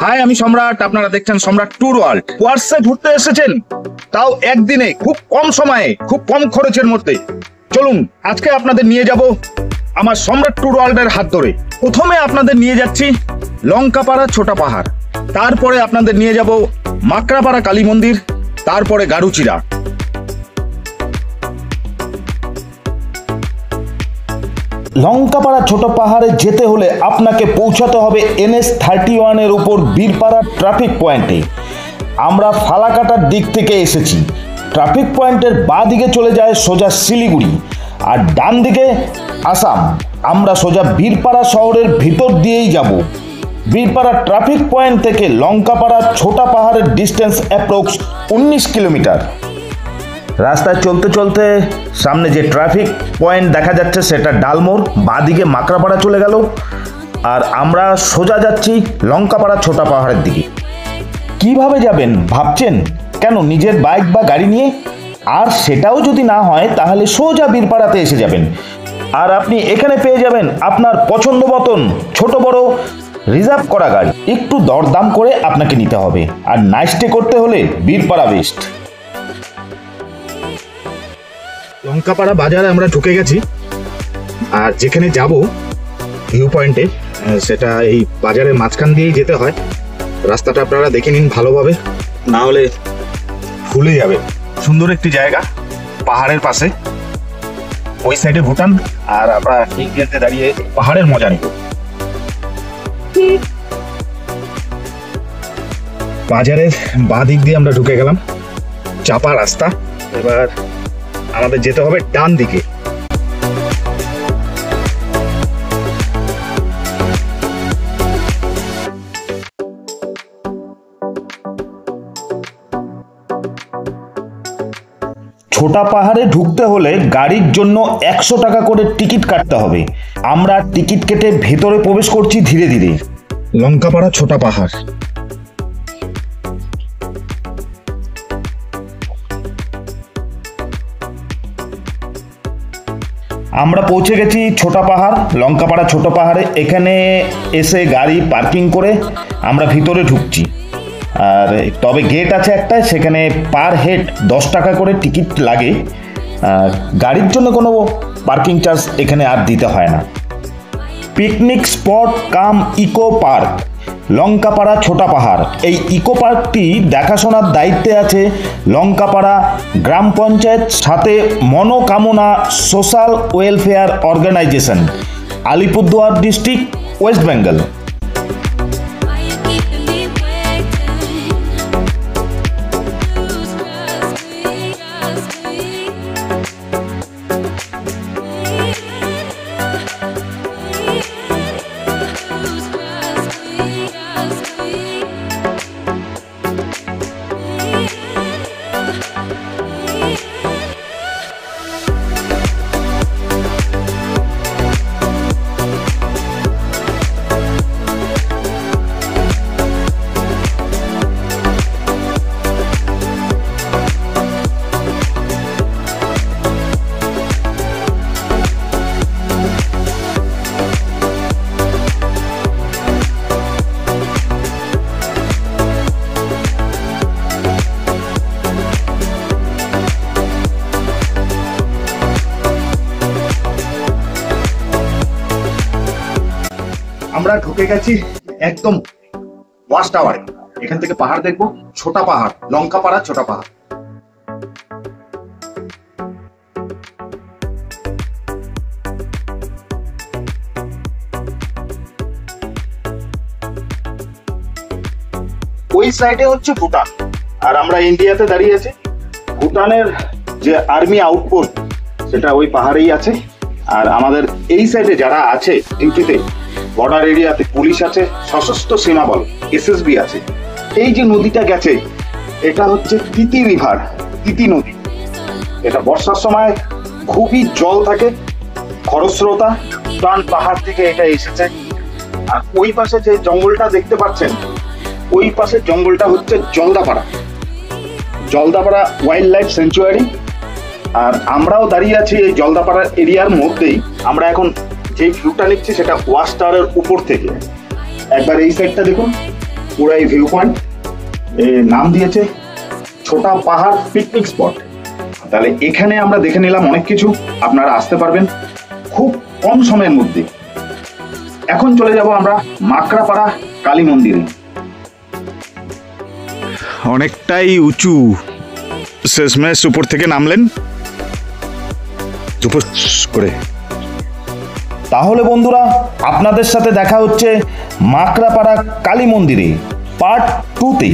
High, আমি সম্রাট। আপনারা দেখছেন সম্রাট ট্যুর ওয়ার্ল্ড। ওয়ার্সে ঘুরতে এসেছেন, তাও একদিনে, খুব কম সময়ে, খুব কম খরচের মধ্যে। চলুন আজকে আপনাদের নিয়ে যাব আমার সম্রাট ট্যুর ওয়ার্ল্ডের হাত ধরে। প্রথমে আপনাদের নিয়ে যাচ্ছি লঙ্কাপাড়া ছোটা পাহাড়, তারপরে আপনাদের নিয়ে যাব মাকড়াপাড়া কালী মন্দির, তারপরে গারুচিরা। লঙ্কাপাড়া ছোট পাহাড়ে যেতে হলে আপনাকে পৌঁছাতে হবে NH-31 এর উপর বীরপাড়া ট্রাফিক পয়েন্টে। আমরা ফালাকাটার দিক থেকে এসেছি। ট্রাফিক পয়েন্টের বাঁ দিকে চলে যায় সোজা শিলিগুড়ি, আর ডান দিকে আসাম। আমরা সোজা বীরপাড়া শহরের ভিতর দিয়েই যাব। বীরপাড়া ট্রাফিক পয়েন্ট থেকে লঙ্কাপাড়া ছোটা পাহাড়ের ডিস্টেন্স অ্যাপ্রক্স 19 কিলোমিটার। রাস্তায় চলতে চলতে সামনে যে ট্রাফিক পয়েন্ট দেখা যাচ্ছে সেটা ডালমোড়, বাঁদিকে মাকড়াপাড়া চলে গেল, আর আমরা সোজা যাচ্ছি লঙ্কাপাড়া ছোটা পাহাড়ের দিকে। কিভাবে যাবেন ভাবছেন? কেন, নিজের বাইক বা গাড়ি নিয়ে? আর সেটাও যদি না হয় তাহলে সোজা বীরপাড়াতে এসে যাবেন, আর আপনি এখানে পেয়ে যাবেন আপনার পছন্দ মতন ছোট বড় রিজার্ভ করা গাড়ি। একটু দরদাম করে আপনাকে নিতে হবে, আর নাইট স্টে করতে হলে বীরপাড়া বেস্ট। লঙ্কাপাড়া বাজারে আমরা ঢুকে গেছি, আর যেখানে যাব ভিউ পয়েন্টে, সেটা এই বাজারের মাঝখান দিয়েই যেতে হয়। রাস্তাটা আপনারা দেখে নিন ভালোভাবে, না হলে ভুলে যাবে। সুন্দর একটি জায়গা, পাহাড়ের পাশে, ওই সাইডে ভুটান, আর আমরা ইন্ডিয়াতে দাঁড়িয়ে পাহাড়ের মজা নিব। বাজারের বাঁ দিক দিয়ে আমরা ঢুকে গেলাম, চাপা রাস্তা। এবার আমাদের যেতে হবে ডান দিকে। ছোটা পাহাড়ে ঢুকতে হলে গাড়ির জন্য 100 টাকা করে টিকিট কাটতে হবে। আমরা টিকিট কেটে ভেতরে প্রবেশ করছি ধীরে ধীরে। লঙ্কাপাড়া ছোটা পাহাড়। আমরা পৌঁছে গেছি ছোটা পাহাড়, লঙ্কাপাড়া ছোট পাহাড়ে। এখানে এসে গাড়ি পার্কিং করে আমরা ভিতরে ঢুকছি। আর তবে গেট আছে একটা, সেখানে পার হেড 10 টাকা করে টিকিট লাগে। গাড়ির জন্য কোনো পার্কিং চার্জ এখানে আর দিতে হয় না। পিকনিক স্পট কাম ইকো পার্ক লঙ্কাপাড়া ছোটা পাহাড়। এই ইকো পার্কটি দেখাশোনার দায়িত্বে আছে লঙ্কাপাড়া গ্রাম পঞ্চায়েত, সাথে Manokamana social welfare organisation, Alipurduar district, West Bengal. আমরা ঢুকে গেছি একদম ওয়াচ টাওয়ারে। এখান থেকে পাহাড় দেখবো, ছোটা পাহাড়, লঙ্কাপাড়া ছোটা পাহাড়। ওই সাইডে হচ্ছে ভুটান, আর আমরা ইন্ডিয়াতে দাঁড়িয়ে আছি। ভুটানের যে আর্মি আউটপোস্ট সেটা ওই পাহাড়েই আছে। আর আমাদের এই সাইডে যারা আছে ডিউটিতে, বর্ডার এরিয়াতে পুলিশ আছে, সশস্ত্র সীমা বল, SSB আছে। এই যে নদীটা গেছে, এটা হচ্ছে তিতি রিভার, তিতি নদী। এটা বর্ষার সময় খুবই জল থাকে, খরস্রোতা, টান পাহাড় থেকে এটা এসেছে। আর ওই পাশে যে জঙ্গলটা দেখতে পাচ্ছেন, ওই পাশে জঙ্গলটা হচ্ছে Jaldapara, Jaldapara wildlife sanctuary. আর আমরাও দাঁড়িয়ে আছি এই জলদাপাড়া এরিয়ার মধ্যেই। আমরা এখন যে ভিউটা নিচ্ছি সেটা ওয়াচ টাওয়ারের উপর থেকে। একবার এই সাইডটা দেখুন, পুরাই ভিউ পয়েন্ট, নাম দিয়েছে ছোটা পাহাড় পিকনিক স্পট। তাহলে এখানে আমরা দেখে নিলাম অনেক কিছু, আপনারা আসতে পারবেন খুব কম সময়ের মধ্যে। এখন চলে যাব আমরা মাকড়াপাড়া কালী মন্দিরে। অনেকটাই উঁচু, শেষমেশ উপর থেকে নামলেন করে। তাহলে বন্ধুরা, আপনাদের সাথে দেখা হচ্ছে মাকড়াপাড়া কালী মন্দিরে পার্ট 2-তে।